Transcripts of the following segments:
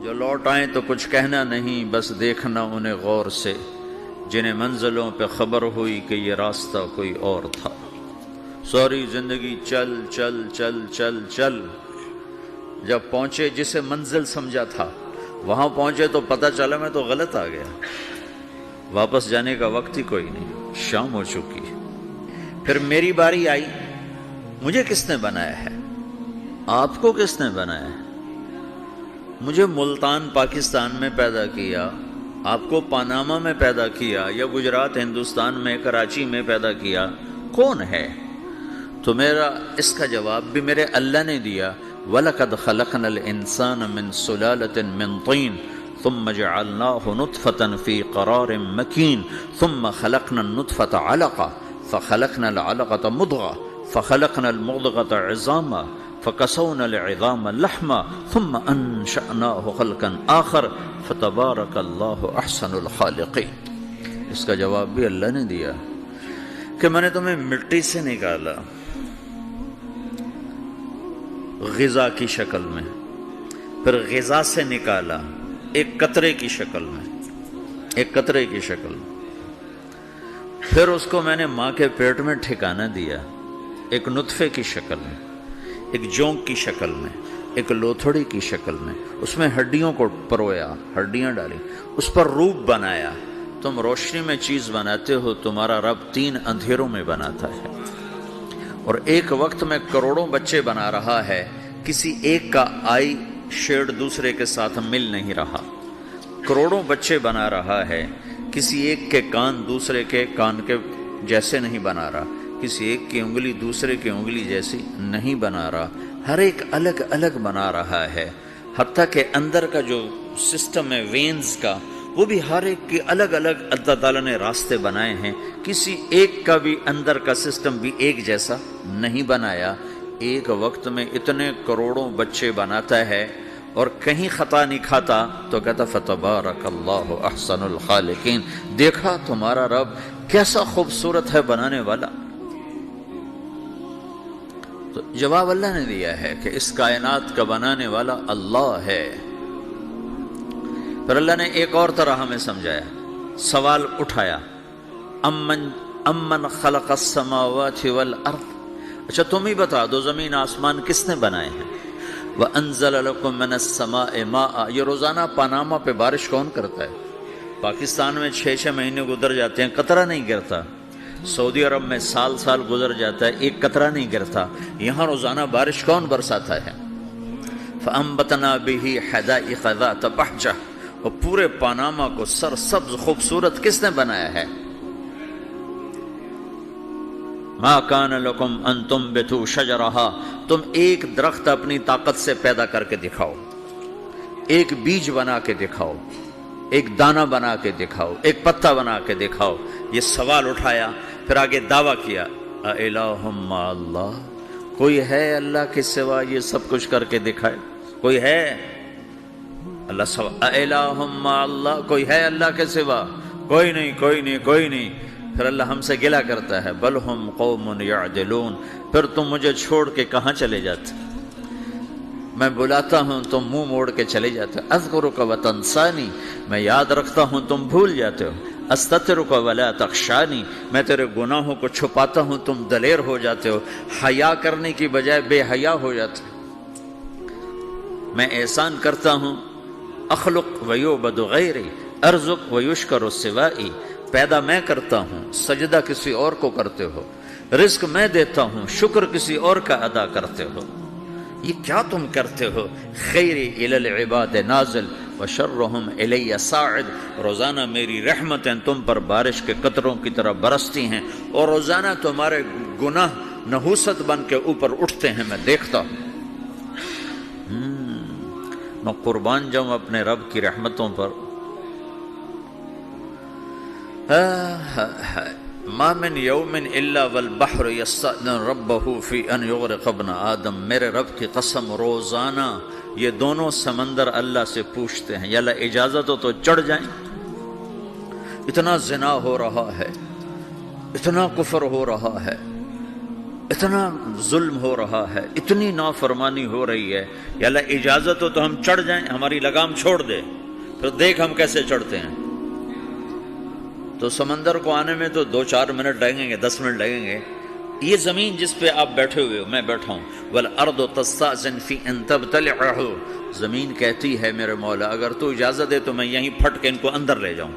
جو لوٹ آئیں تو کچھ کہنا نہیں، بس دیکھنا انہیں غور سے، جنہیں منزلوں پہ خبر ہوئی کہ یہ راستہ کوئی اور تھا۔ ساری زندگی چل چل چل چل چل، جب پہنچے جسے منزل سمجھا تھا وہاں پہنچے تو پتہ چلا میں تو غلط آ گیا، واپس جانے کا وقت ہی کوئی نہیں، شام ہو چکی۔ پھر میری باری آئی، مجھے کس نے بنایا ہے؟ آپ کو کس نے بنایا ہے؟ مجھے ملتان پاکستان میں پیدا کیا، آپ کو پاناما میں پیدا کیا، یا گجرات ہندوستان میں کراچی میں پیدا کیا، کون ہے؟ تو میرا اس کا جواب بھی میرے اللہ نے دیا، وَلَقَدْ خَلَقْنَا الْإِنسَانَ مِنْ سُلَالَةٍ مِّن طِينٍ ثُمَّ جَعَلْنَاهُ نُطْفَةً فِي قَرَارٍ مَّكِينٍ ثُمَّ خَلَقْنَا النُّطْفَةَ عَلَقَةً فَخَلَقْنَا الْعَلَقَةَ مُضْغَةً فَخَلَقْنَا الْمُضْغَةَ عِظَامًا فَكَسَوْنَا الْعِظَامَ لَحْمًا ثُمَّ أَنشَأْنَاهُ خَلْقًا آخَرَ فَتَبَارَكَ اللَّهُ أَحْسَنُ الْخَالِقِينَ۔ اس کا جواب بھی اللہ نے دیا کہ میں نے تمہیں مٹی سے نکالا، غذا کی شکل میں، پھر غذا سے نکالا ایک قطرے کی شکل میں، ایک قطرے کی شکل میں، پھر اس کو میں نے ماں کے پیٹ میں ٹھکانہ دیا ایک نطفے کی شکل میں، ایک جونک کی شکل میں، ایک لوتھڑی کی شکل میں، اس میں ہڈیوں کو پرویا، ہڈیاں ڈالی، اس پر روپ بنایا۔ تم روشنی میں چیز بناتے ہو، تمہارا رب 3 اندھیروں میں بناتا ہے، اور ایک وقت میں کروڑوں بچے بنا رہا ہے، کسی ایک کا آئی شیڈ دوسرے کے ساتھ مل نہیں رہا، کروڑوں بچے بنا رہا ہے، کسی ایک کے کان دوسرے کے کان کے جیسے نہیں بنا رہا، کسی ایک کی انگلی دوسرے کی انگلی جیسی نہیں بنا رہا، ہر ایک الگ الگ بنا رہا ہے، حتیٰ کہ اندر کا جو سسٹم ہے وینز کا، وہ بھی ہر ایک کی الگ الگ اللہ تعالیٰ نے راستے بنائے ہیں، کسی ایک کا بھی اندر کا سسٹم بھی ایک جیسا نہیں بنایا۔ ایک وقت میں اتنے کروڑوں بچے بناتا ہے اور کہیں خطا نہیں کھاتا، تو کہتا فتبارک اللہ احسن الخالقین، دیکھا تمہارا رب کیسا خوبصورت ہے بنانے والا۔ تو جواب اللہ نے دیا ہے کہ اس کائنات کا بنانے والا اللہ ہے۔ پھر اللہ نے ایک اور طرح ہمیں سمجھایا، سوال اٹھایا، امن خلق السماوات والارض، اچھا تم ہی بتا دو زمین آسمان کس نے بنائے ہیں؟ وَأَنزَلَ لَكُم مِّنَ السَّمَاءِ مَاءً، یہ روزانہ پاناما پہ بارش کون کرتا ہے؟ پاکستان میں 6 مہینے گزر جاتے ہیں، قطرہ نہیں گرتا، سعودی عرب میں سال سال گزر جاتا ہے، ایک قطرہ نہیں گرتا، یہاں روزانہ بارش کون برساتا ہے؟ فَأَنبَتْنَا بِهِ حَدَائِقَ ذَاتَ بَهْجَةٍ، اور پورے پاناما کو سرسبز خوبصورت کس نے بنایا ہے؟ ما کان لکم ان تنبتوا شجرہا، تم ایک درخت اپنی طاقت سے پیدا کر کے دکھاؤ، ایک بیج بنا کے دکھاؤ، ایک دانہ بنا کے دکھاؤ، ایک پتا بنا کے دکھاؤ۔ یہ سوال اٹھایا، پھر آگے دعویٰ کیا، اِلٰہٌ مع اللہ، کوئی ہے اللہ کے سوا یہ سب کچھ کر کے دکھائے؟ کوئی ہے؟ اللہ سوا اِلٰہٌ مع اللہ، کوئی ہے اللہ کے سوا؟ کوئی نہیں، کوئی نہیں، کوئی نہیں۔ پھر اللہ ہم سے گلہ کرتا ہے، بل ہم قوم یعدلون، پھر تم مجھے چھوڑ کے کہاں چلے جاتے؟ میں بلاتا ہوں تم منہ موڑ کے چلے جاتے ہو، اذکرک وتنسانی، میں یاد رکھتا ہوں تم بھول جاتے ہو، استترک ولا تخشانی، میں تیرے گناہوں کو چھپاتا ہوں تم دلیر ہو جاتے ہو، حیا کرنے کی بجائے بے حیا ہو جاتے ہو۔ میں احسان کرتا ہوں، اخلق ویعبد غیری، ارزق ویشکر سوائی، پیدا میں کرتا ہوں، سجدہ کسی اور کو کرتے ہو، رزق میں دیتا ہوں، شکر کسی اور کا ادا کرتے ہو، یہ کیا تم کرتے ہو؟ خیری الی العباد نازل وشرہم الی صاعد، روزانہ میری رحمتیں تم پر بارش کے قطروں کی طرح برستی ہیں، اور روزانہ تمہارے گناہ نحوست بن کے اوپر اٹھتے ہیں، میں دیکھتا ہوں۔ میں قربان جاؤں اپنے رب کی رحمتوں پر۔ ما من یوم الا والبحر یستأذن ربہ فی ان یغرق ابن آدم، میرے رب کی قسم روزانہ یہ دونوں سمندر اللہ سے پوچھتے ہیں، یا اللہ اجازت ہو تو چڑھ جائیں، اتنا زنا ہو رہا ہے، اتنا کفر ہو رہا ہے، اتنا ظلم ہو رہا ہے، اتنی نافرمانی ہو رہی ہے، یا اللہ اجازت ہو تو ہم چڑھ جائیں، ہماری لگام چھوڑ دے، پھر دیکھ ہم کیسے چڑھتے ہیں۔ تو سمندر کو آنے میں تو 2-4 منٹ لگیں گے، 10 منٹ لگیں گے۔ یہ زمین جس پہ آپ بیٹھے ہوئے ہو، میں بیٹھا ہوں، وَالْأَرْضُ تَسْتَأْذِنُ فِي أَن تَبْتَلِعَهُ، زمین کہتی ہے میرے مولا اگر تو اجازت دے تو میں یہیں پھٹ کے ان کو اندر لے جاؤں،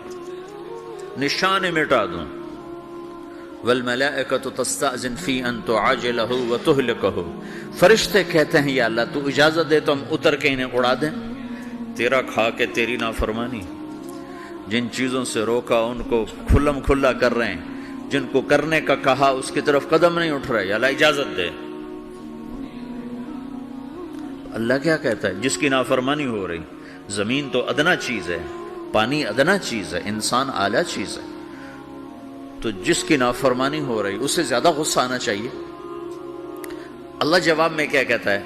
نشان مٹا دوں۔ وَالْمَلَائِكَةُ تَسْتَأْذِنُ فِي أَن تُعَاجِلَهُ وَتُهْلِكَهُ، فرشتے کہتے ہیں یا اللہ تو اجازت دے تو ہم اتر کے انہیں اڑا دیں، تیرا کھا کے تیری نافرمانی۔ جن چیزوں سے روکا ان کو کھلم کھلا کر رہے ہیں، جن کو کرنے کا کہا اس کی طرف قدم نہیں اٹھ رہے، یا اللہ اجازت دے۔ اللہ کیا کہتا ہے؟ جس کی نافرمانی ہو رہی، زمین تو ادنا چیز ہے، پانی ادنا چیز ہے، انسان اعلیٰ چیز ہے، تو جس کی نافرمانی ہو رہی اسے زیادہ غصہ آنا چاہیے۔ اللہ جواب میں کیا کہتا ہے؟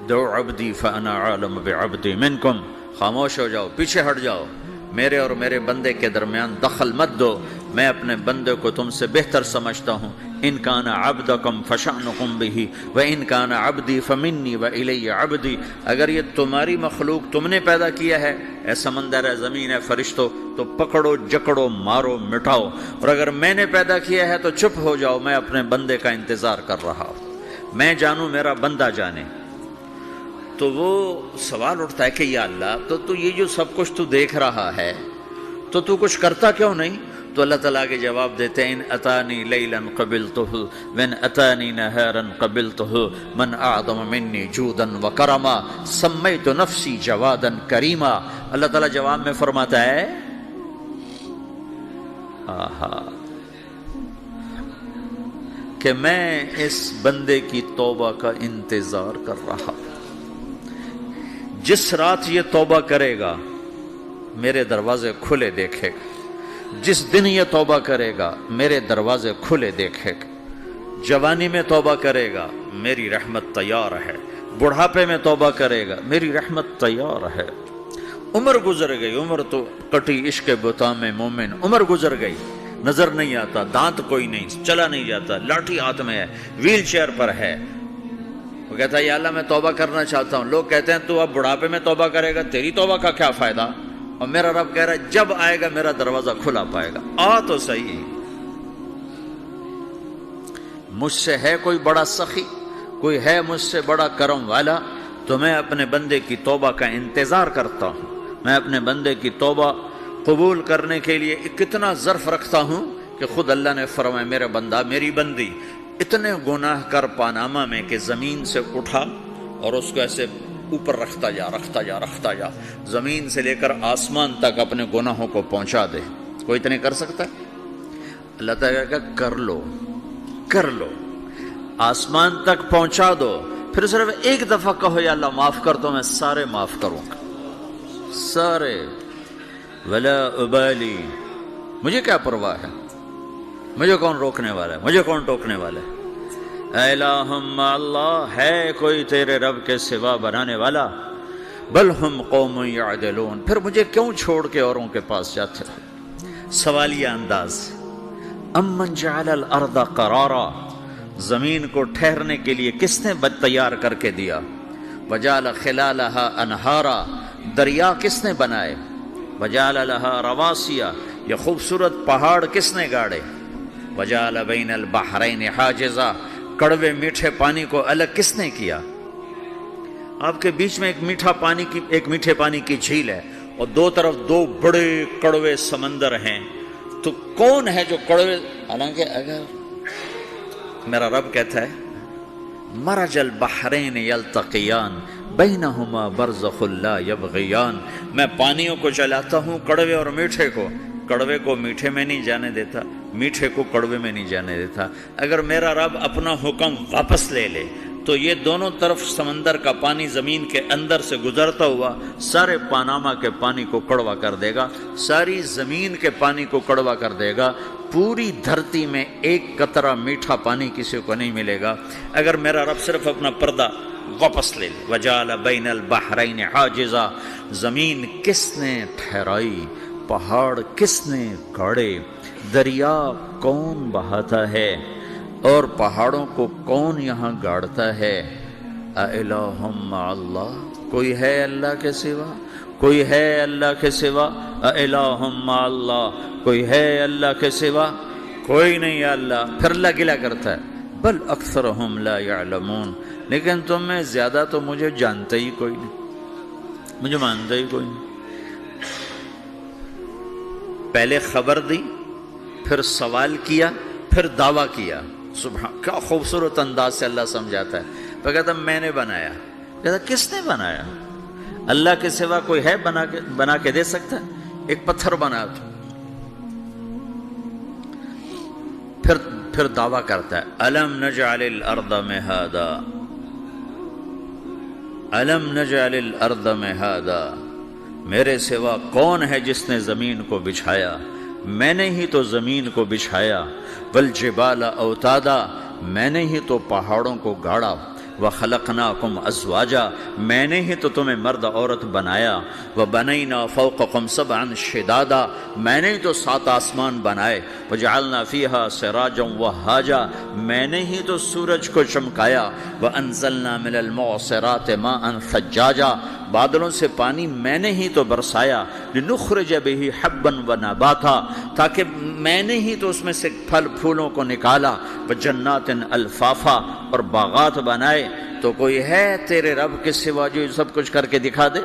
دعو عبدی فانا عالم بعبدی منکم، خاموش ہو جاؤ، پیچھے ہٹ جاؤ، میرے اور میرے بندے کے درمیان دخل مت دو، میں اپنے بندے کو تم سے بہتر سمجھتا ہوں۔ ان کان عبدکم فشأنکم بہ وان کان عبدی فمنی والی عبدی، اگر یہ تمہاری مخلوق تم نے پیدا کیا ہے، اے سمندر ہے، زمین ہے، فرشتوں، تو پکڑو جکڑو مارو مٹاؤ، اور اگر میں نے پیدا کیا ہے تو چپ ہو جاؤ، میں اپنے بندے کا انتظار کر رہا ہوں، میں جانوں میرا بندہ جانے۔ تو وہ سوال اٹھتا ہے کہ یا اللہ تو یہ جو سب کچھ تو دیکھ رہا ہے تو کچھ کرتا کیوں نہیں؟ تو اللہ تعالیٰ کے جواب دیتے ہیں ان اتانی لیلا قبلتہ وان اتانی نہارا قبلتہ من اعظم منی جودا وکرما سمیت نفسی جوادا کریما۔ اللہ تعالیٰ جواب میں فرماتا ہے کہ میں اس بندے کی توبہ کا انتظار کر رہا ہوں، جس رات یہ توبہ کرے گا میرے دروازے کھلے دیکھے گا، جس دن یہ توبہ کرے گا میرے دروازے کھلے دیکھے گا، جوانی میں توبہ کرے گا میری رحمت تیار ہے، بڑھاپے میں توبہ کرے گا میری رحمت تیار ہے۔ عمر گزر گئی، عمر تو کٹی عشق بتا میں مومن، عمر گزر گئی، نظر نہیں آتا، دانت کوئی نہیں، چلا نہیں جاتا، لاٹھی ہاتھ میں ہے، ویل چیئر پر ہے، وہ کہتا ہے یا اللہ میں توبہ کرنا چاہتا ہوں۔ لوگ کہتے ہیں تو اب بڑھاپے میں توبہ کرے گا، تیری توبہ کا کیا فائدہ؟ اور میرا رب کہہ رہا ہے جب آئے گا میرا دروازہ کھلا پائے گا، آ تو صحیح۔ مجھ سے ہے کوئی بڑا سخی، کوئی ہے مجھ سے بڑا کرم والا، تو میں اپنے بندے کی توبہ کا انتظار کرتا ہوں، میں اپنے بندے کی توبہ قبول کرنے کے لیے کتنا ظرف رکھتا ہوں کہ خود اللہ نے فرمایا میرا بندہ میری بندی اتنے گناہ کر پاناما میں کہ زمین سے اٹھا اور اس کو ایسے اوپر رکھتا جا، زمین سے لے کر آسمان تک اپنے گناہوں کو پہنچا دے۔ کوئی اتنے کر سکتا ہے؟ اللہ تعالیٰ کا کر لو، آسمان تک پہنچا دو، پھر صرف ایک دفعہ کہو یا اللہ معاف کر دو، میں سارے معاف کروں گا، سارے، ولا ابالی، مجھے کیا پرواہ ہے، مجھے کون روکنے والا ہے، مجھے کون ٹوکنے والا ہے؟ الہم اللہ، ہے کوئی تیرے رب کے سوا بنانے والا؟ بل ہم قوم یعدلون، پھر مجھے کیوں چھوڑ کے اوروں کے پاس جاتے ہو؟ سوالیہ انداز۔ امن جعل الارض قرارا، زمین کو ٹھہرنے کے لیے کس نے تیار کر کے دیا؟ وجعل خلالها انہارا، دریا کس نے بنائے؟ وجعل لها رواسیا، یہ خوبصورت پہاڑ کس نے گاڑے؟ وجعل بین البحرین حاجزا، کڑوے میٹھے پانی کو الگ کس نے کیا؟ آپ کے بیچ میں ایک میٹھے پانی کی جھیل ہے اور دو طرف دو بڑے کڑوے سمندر ہیں، تو کون ہے جو کڑوے؟ حالانکہ اگر میرا رب کہتا ہے مرج البحرین یلتقیان بینہما برزخ لا یبغیان، میں پانیوں کو چلاتا ہوں، کڑوے اور میٹھے کو، کڑوے کو میٹھے میں نہیں جانے دیتا، میٹھے کو کڑوے میں نہیں جانے دیتا۔ اگر میرا رب اپنا حکم واپس لے لے تو یہ دونوں طرف سمندر کا پانی زمین کے اندر سے گزرتا ہوا سارے پاناما کے پانی کو کڑوا کر دے گا، ساری زمین کے پانی کو کڑوا کر دے گا، پوری دھرتی میں ایک قطرہ میٹھا پانی کسی کو نہیں ملے گا اگر میرا رب صرف اپنا پردہ واپس لے لے۔ وجعل بین البحرین حاجزا، زمین کس نے ٹھہرائی، پہاڑ کس نے گاڑے، دریا کون بہاتا ہے؟ اور پہاڑوں کو کون یہاں گاڑتا ہے؟ اِلَٰهٌ مَّعَ اللَّهِ، کوئی ہے اللہ کے سوا؟ کوئی ہے اللہ کے سوا؟ اِلَٰهٌ مَّعَ اللَّهِ، کوئی ہے اللہ کے سوا؟ کوئی نہیں ہے اللہ۔ پھر اللہ گلہ کرتا ہے بل اکثرہم لا یعلمون، لیکن تم میں زیادہ تو مجھے جانتے ہی کوئی نہیں، مجھے مانتا ہی کوئی نہیں۔ پہلے خبر دی، پھر سوال کیا، پھر دعویٰ کیا۔ سبحان، کیا خوبصورت انداز سے اللہ سمجھاتا ہے۔ پھر کہتا میں نے بنایا، کہتا کس نے بنایا؟ اللہ کے سوا کوئی ہے بنا کے دے سکتا ہے؟ ایک پتھر بنا تو پھر دعویٰ کرتا ہے الم نجعل الارض مہادا، الم نجعل الارض مہادا، میرے سوا کون ہے جس نے زمین کو بچھایا؟ میں نے ہی تو زمین کو بچھایا۔ والجبال اوتادا، میں نے ہی تو پہاڑوں کو گاڑا۔ وخلقناکم ازواجا، میں نے ہی تو تمہیں مرد عورت بنایا۔ وبنینا فوقکم سبعا شدادا، میں نے ہی تو 7 آسمان بنائے۔ وجعلنا فیہا سراجا وہاجا، میں نے ہی تو سورج کو چمکایا۔ وانزلنا من المعصرات ماء ثجاجا، بادلوں سے پانی میں نے ہی تو برسایا۔ لنخرج بہ حبا ونباتا، تاکہ میں نے ہی تو اس میں سے پھل پھولوں کو نکالا۔ وجنات الفافا، اور باغات بنائے۔ تو کوئی ہے تیرے رب کے سوا جو سب کچھ کر کے دکھا دے؟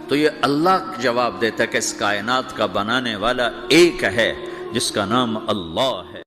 تو یہ اللہ جواب دیتا ہے کہ اس کائنات کا بنانے والا ایک ہے جس کا نام اللہ ہے۔